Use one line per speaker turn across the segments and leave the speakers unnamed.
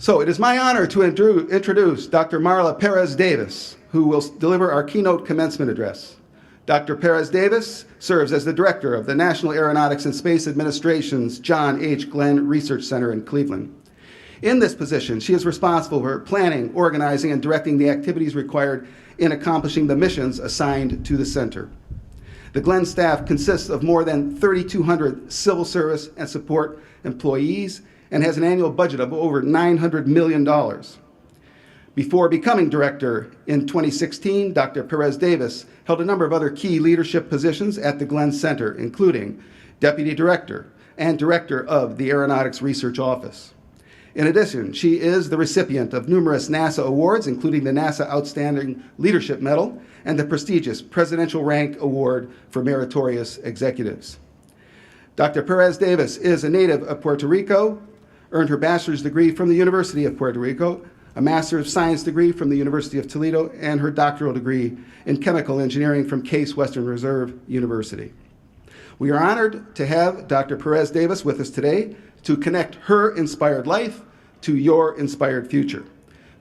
So it is my honor to introduce Dr. Marla Pérez-Davis, who will deliver our keynote commencement address. Dr. Pérez-Davis serves as the director of the National Aeronautics and Space Administration's John H. Glenn Research Center in Cleveland. In this position, she is responsible for planning, organizing, and directing the activities required in accomplishing the missions assigned to the center. The Glenn staff consists of more than 3,200 civil service and support employees and has an annual budget of over $900 million. Before becoming director in 2016, Dr. Pérez-Davis held a number of other key leadership positions at the Glenn Center, including deputy director and director of the Aeronautics Research Office. In addition, she is the recipient of numerous NASA awards, including the NASA Outstanding Leadership Medal and the prestigious Presidential Rank Award for Meritorious Executives. Dr. Pérez-Davis is a native of Puerto Rico, earned her bachelor's degree from the University of Puerto Rico, a Master of Science degree from the University of Toledo, and her doctoral degree in chemical engineering from Case Western Reserve University. We are honored to have Dr. Pérez-Davis with us today to connect her inspired life to your inspired future.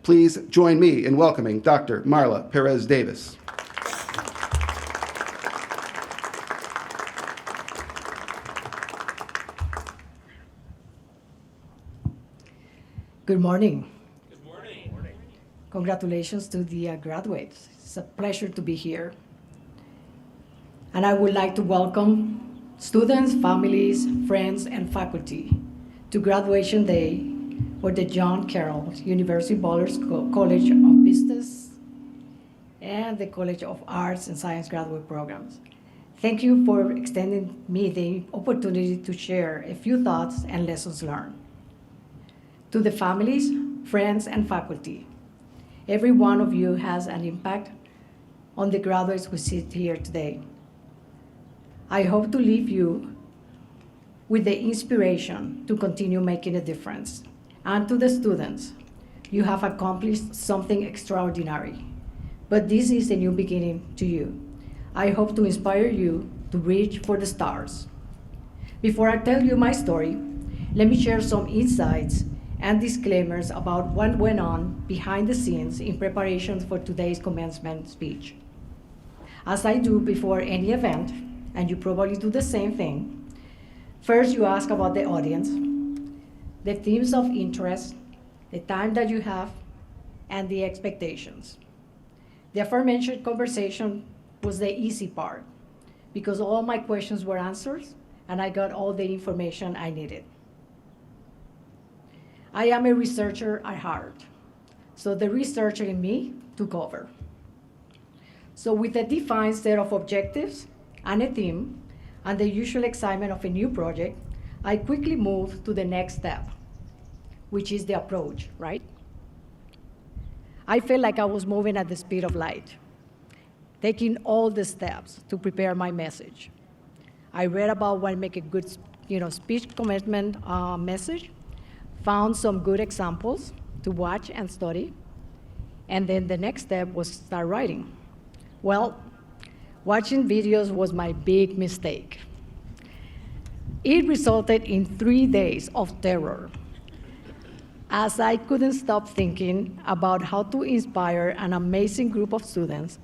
Please join me in welcoming Dr. Marla Pérez-Davis.
Good morning. Good morning. Congratulations to the graduates. It's a pleasure to be here. And I would like to welcome students, families, friends, and faculty to graduation day for the John Carroll University Bowlers College of Business and the College of Arts and Science graduate programs. Thank you for extending me the opportunity to share a few thoughts and lessons learned. To the families, friends, and faculty, every one of you has an impact on the graduates who sit here today. I hope to leave you with the inspiration to continue making a difference. And to the students, you have accomplished something extraordinary, but this is a new beginning to you. I hope to inspire you to reach for the stars. Before I tell you my story, let me share some insights and disclaimers about what went on behind the scenes in preparation for today's commencement speech. As I do before any event, and you probably do the same thing, first you ask about the audience, the themes of interest, the time that you have, and the expectations. The aforementioned conversation was the easy part because all my questions were answered and I got all the information I needed. I am a researcher at heart, so the researcher in me took over. So with a defined set of objectives and a theme and the usual excitement of a new project, I quickly moved to the next step, which is the approach, right? I felt like I was moving at the speed of light, taking all the steps to prepare my message. I read about what make a good speech commencement message, found some good examples to watch and study, and then the next step was start writing. Well, watching videos was my big mistake. It resulted in 3 days of terror, as I couldn't stop thinking about how to inspire an amazing group of students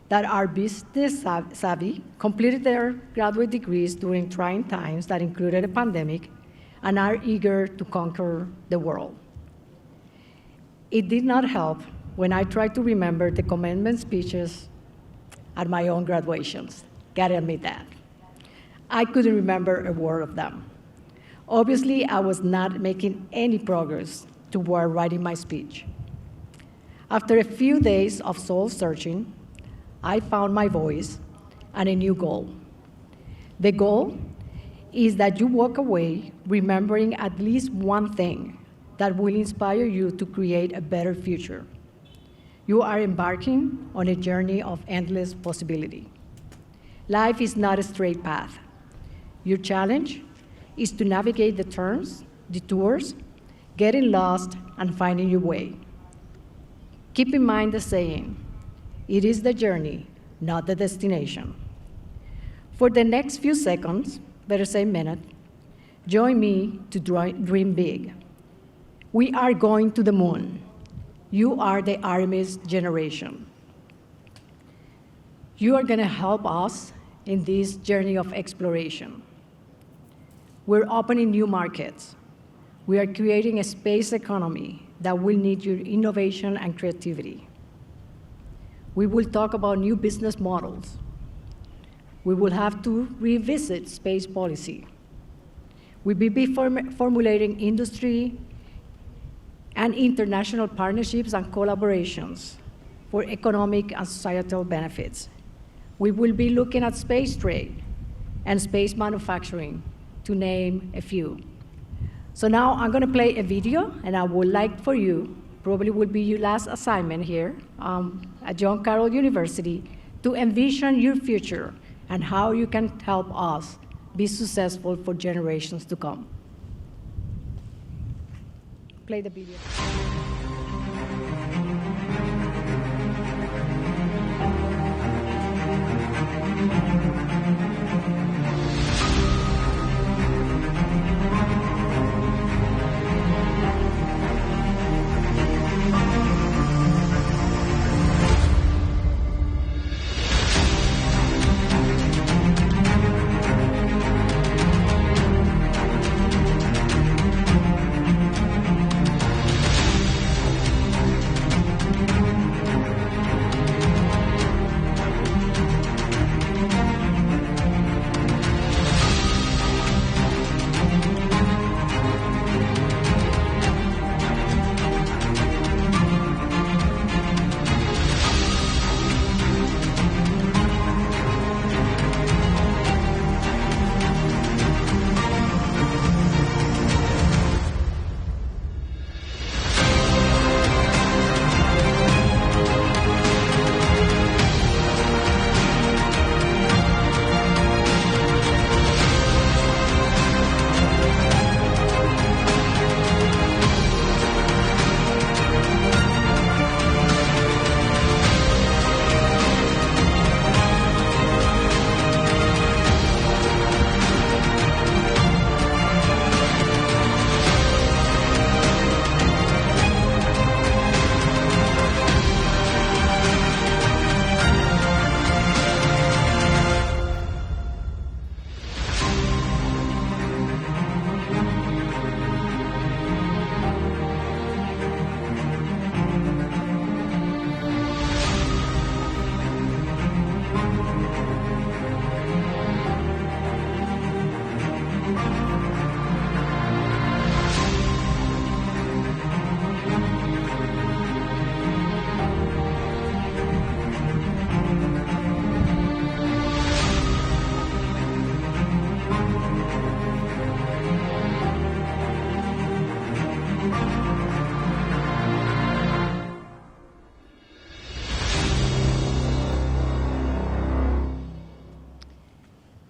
that are business savvy, completed their graduate degrees during trying times that included a pandemic, and are eager to conquer the world. It did not help when I tried to remember the commencement speeches at my own graduations. Gotta admit that. I couldn't remember a word of them. Obviously, I was not making any progress toward writing my speech. After a few days of soul searching, I found my voice and a new goal. The goal is that you walk away remembering at least one thing that will inspire you to create a better future. You are embarking on a journey of endless possibility. Life is not a straight path. Your challenge is to navigate the turns, detours, getting lost, and finding your way. Keep in mind the saying, it is the journey, not the destination. For the next few seconds, better say minute, join me to dream big. We are going to the moon. You are the Artemis generation. You are going to help us in this journey of exploration. We're opening new markets. We are creating a space economy that will need your innovation and creativity. We will talk about new business models. We will have to revisit space policy. We will be formulating industry and international partnerships and collaborations for economic and societal benefits. We will be looking at space trade and space manufacturing, to name a few. So now I'm going to play a video, and I would like for you, probably will be your last assignment here at Carroll University, to envision your future and how you can help us be successful for generations to come. Play the video.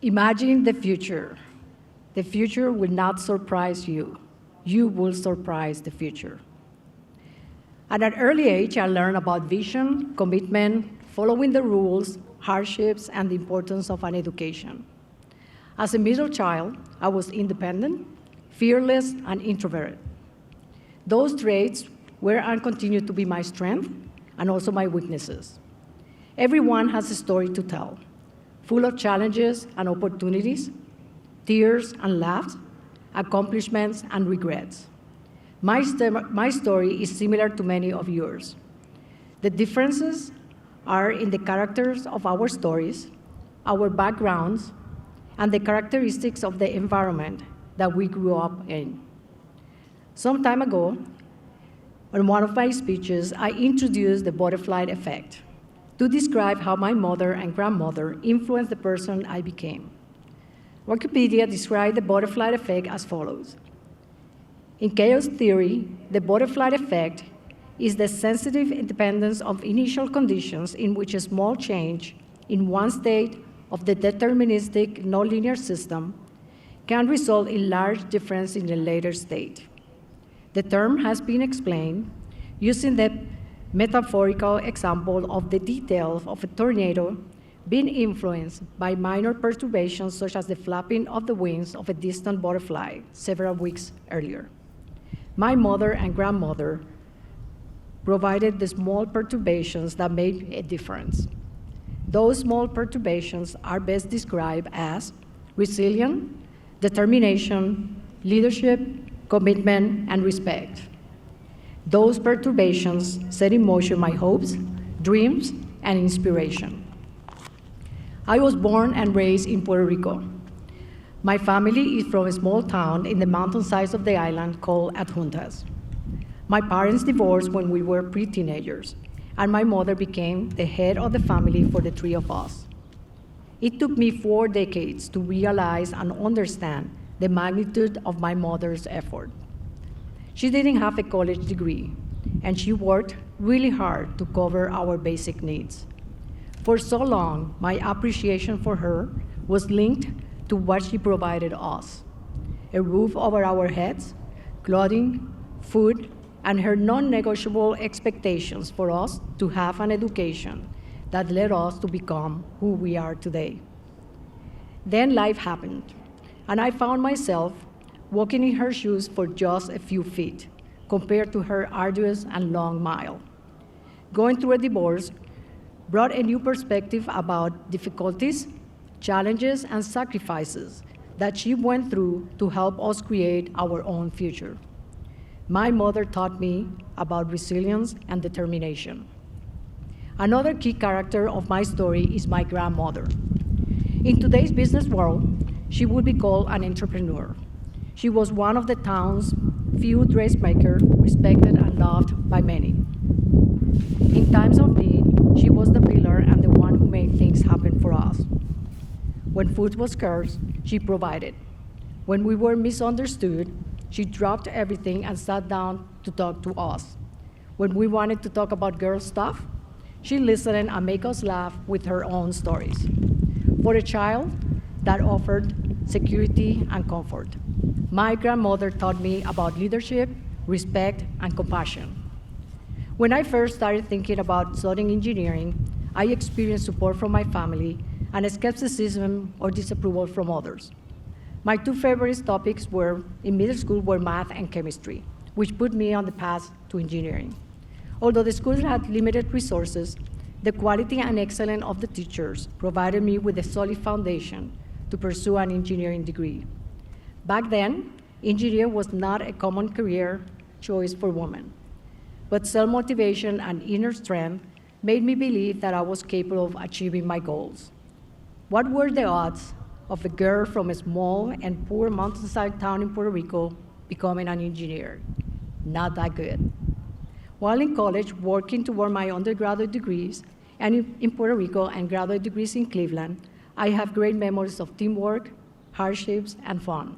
Imagine the future. The future will not surprise you. You will surprise the future. At an early age, I learned about vision, commitment, following the rules, hardships, and the importance of an education. As a middle child, I was independent, fearless, and introverted. Those traits were and continue to be my strength and also my weaknesses. Everyone has a story to tell, full of challenges and opportunities, tears and laughs, accomplishments and regrets. My story is similar to many of yours. The differences are in the characters of our stories, our backgrounds, and the characteristics of the environment that we grew up in. Some time ago, in one of my speeches, I introduced the butterfly effect to describe how my mother and grandmother influenced the person I became. Wikipedia described the butterfly effect as follows. In chaos theory, the butterfly effect is the sensitive independence of initial conditions in which a small change in one state of the deterministic nonlinear system can result in large difference in a later state. The term has been explained using the metaphorical example of the details of a tornado being influenced by minor perturbations such as the flapping of the wings of a distant butterfly several weeks earlier. My mother and grandmother provided the small perturbations that made a difference. Those small perturbations are best described as resilience, determination, leadership, commitment, and respect. Those perturbations set in motion my hopes, dreams, and inspiration. I was born and raised in Puerto Rico. My family is from a small town in the mountainsides of the island called Adjuntas. My parents divorced when we were pre-teenagers, and my mother became the head of the family for the three of us. It took me 4 decades to realize and understand the magnitude of my mother's effort. She didn't have a college degree, and she worked really hard to cover our basic needs. For so long, my appreciation for her was linked to what she provided us: a roof over our heads, clothing, food, and her non-negotiable expectations for us to have an education that led us to become who we are today. Then life happened, and I found myself walking in her shoes for just a few feet compared to her arduous and long mile. Going through a divorce brought a new perspective about difficulties, challenges, and sacrifices that she went through to help us create our own future. My mother taught me about resilience and determination. Another key character of my story is my grandmother. In today's business world, she would be called an entrepreneur. She was one of the town's few dressmakers, respected and loved by many. In times of need, she was the pillar and the one who made things happen for us. When food was scarce, she provided. When we were misunderstood, she dropped everything and sat down to talk to us. When we wanted to talk about girl stuff, she listened and made us laugh with her own stories. For a child, that offered security and comfort. My grandmother taught me about leadership, respect, and compassion. When I first started thinking about studying engineering, I experienced support from my family and skepticism or disapproval from others. My two favorite topics in middle school were math and chemistry, which put me on the path to engineering. Although the school had limited resources, the quality and excellence of the teachers provided me with a solid foundation to pursue an engineering degree. Back then, engineering was not a common career choice for women, but self-motivation and inner strength made me believe that I was capable of achieving my goals. What were the odds of a girl from a small and poor mountainside town in Puerto Rico becoming an engineer? Not that good. While in college, working toward my undergraduate degrees, and in Puerto Rico and graduate degrees in Cleveland, I have great memories of teamwork, hardships, and fun.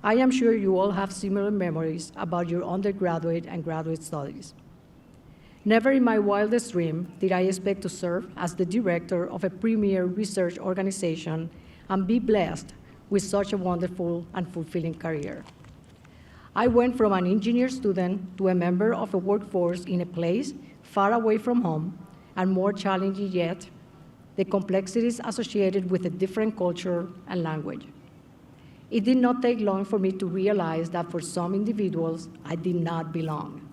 I am sure you all have similar memories about your undergraduate and graduate studies. Never in my wildest dream did I expect to serve as the director of a premier research organization and be blessed with such a wonderful and fulfilling career. I went from an engineer student to a member of a workforce in a place far away from home, and more challenging yet, the complexities associated with a different culture and language. It did not take long for me to realize that for some individuals, I did not belong.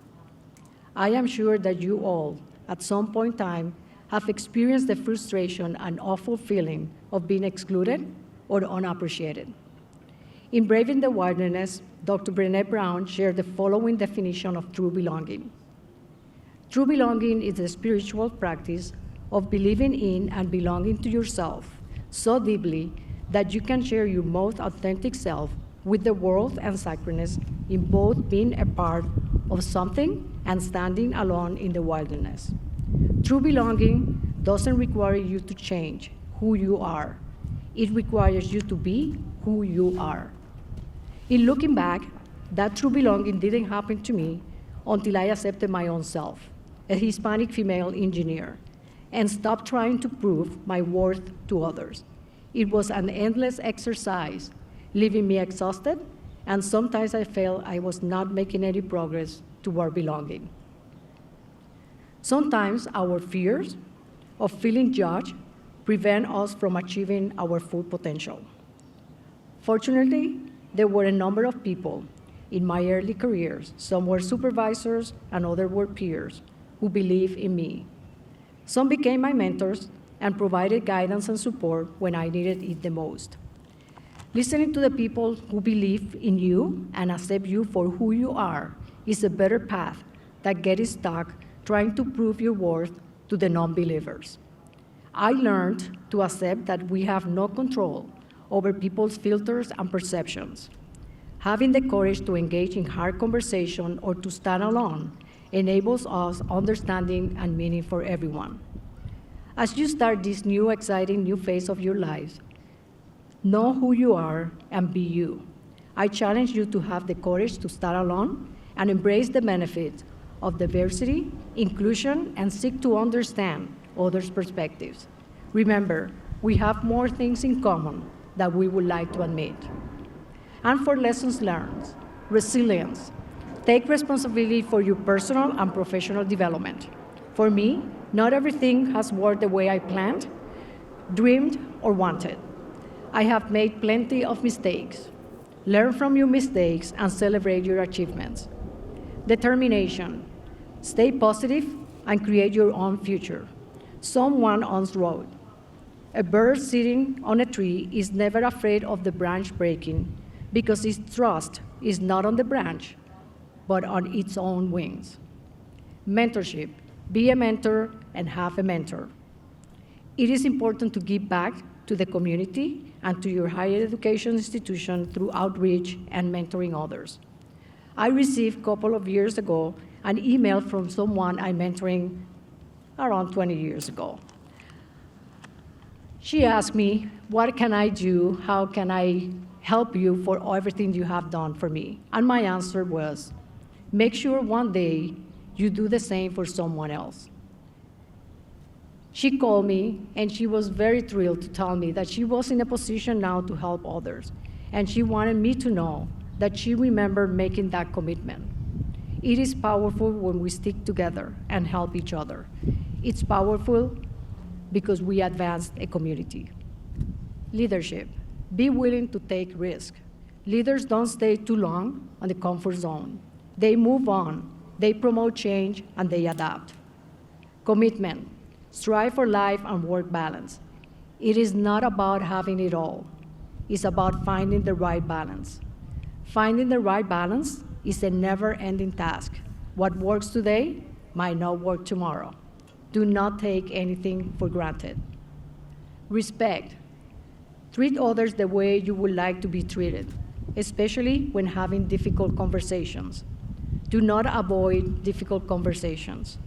I am sure that you all, at some point in time, have experienced the frustration and awful feeling of being excluded or unappreciated. In Braving the Wilderness, Dr. Brené Brown shared the following definition of true belonging. True belonging is the spiritual practice of believing in and belonging to yourself so deeply that you can share your most authentic self with the world and sacredness in both being a part of something and standing alone in the wilderness. True belonging doesn't require you to change who you are. It requires you to be who you are. In looking back, that true belonging didn't happen to me until I accepted my own self, a Hispanic female engineer, and stopped trying to prove my worth to others. It was an endless exercise, leaving me exhausted, and sometimes I felt I was not making any progress toward belonging. Sometimes our fears of feeling judged prevent us from achieving our full potential. Fortunately, there were a number of people, In my early careers, some were supervisors and others were peers who believed in me. Some became my mentors and provided guidance and support when I needed it the most. Listening to the people who believe in you and accept you for who you are is a better path than getting stuck trying to prove your worth to the non-believers. I learned to accept that we have no control over people's filters and perceptions. Having the courage to engage in hard conversation or to stand alone enables us understanding and meaning for everyone. As you start this new, exciting new phase of your lives, know who you are and be you. I challenge you to have the courage to start alone and embrace the benefits of diversity, inclusion, and seek to understand others' perspectives. Remember, we have more things in common than we would like to admit. And for lessons learned, resilience. Take responsibility for your personal and professional development. For me, not everything has worked the way I planned, dreamed, or wanted. I have made plenty of mistakes. Learn from your mistakes and celebrate your achievements. Determination. Stay positive and create your own future. Someone once wrote, "A bird sitting on a tree is never afraid of the branch breaking because its thrust is not on the branch, but on its own wings." Mentorship. Be a mentor and have a mentor. It is important to give back to the community and to your higher education institution through outreach and mentoring others. I received a couple of years ago an email from someone I'm mentoring around 20 years ago. She asked me, "What can I do? How can I help you for everything you have done for me?" And my answer was, make sure one day you do the same for someone else. She called me, and she was very thrilled to tell me that she was in a position now to help others, and she wanted me to know that she remembered making that commitment. It is powerful when we stick together and help each other. It's powerful because we advance a community. Leadership. Be willing to take risk. Leaders don't stay too long on the comfort zone. They move on, they promote change, and they adapt. Commitment. Strive for life and work balance. It is not about having it all. It's about finding the right balance. Finding the right balance is a never-ending task. What works today might not work tomorrow. Do not take anything for granted. Respect. Treat others the way you would like to be treated, especially when having difficult conversations. Do not avoid difficult conversations.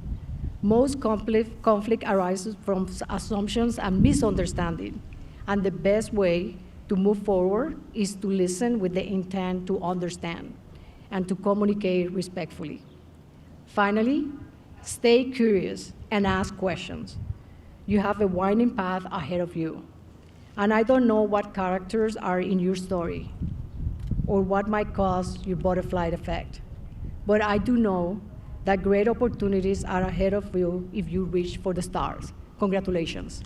Most conflict arises from assumptions and misunderstanding, and the best way to move forward is to listen with the intent to understand and to communicate respectfully. Finally, stay curious and ask questions. You have a winding path ahead of you, and I don't know what characters are in your story or what might cause your butterfly effect, but I do know that great opportunities are ahead of you if you reach for the stars. Congratulations.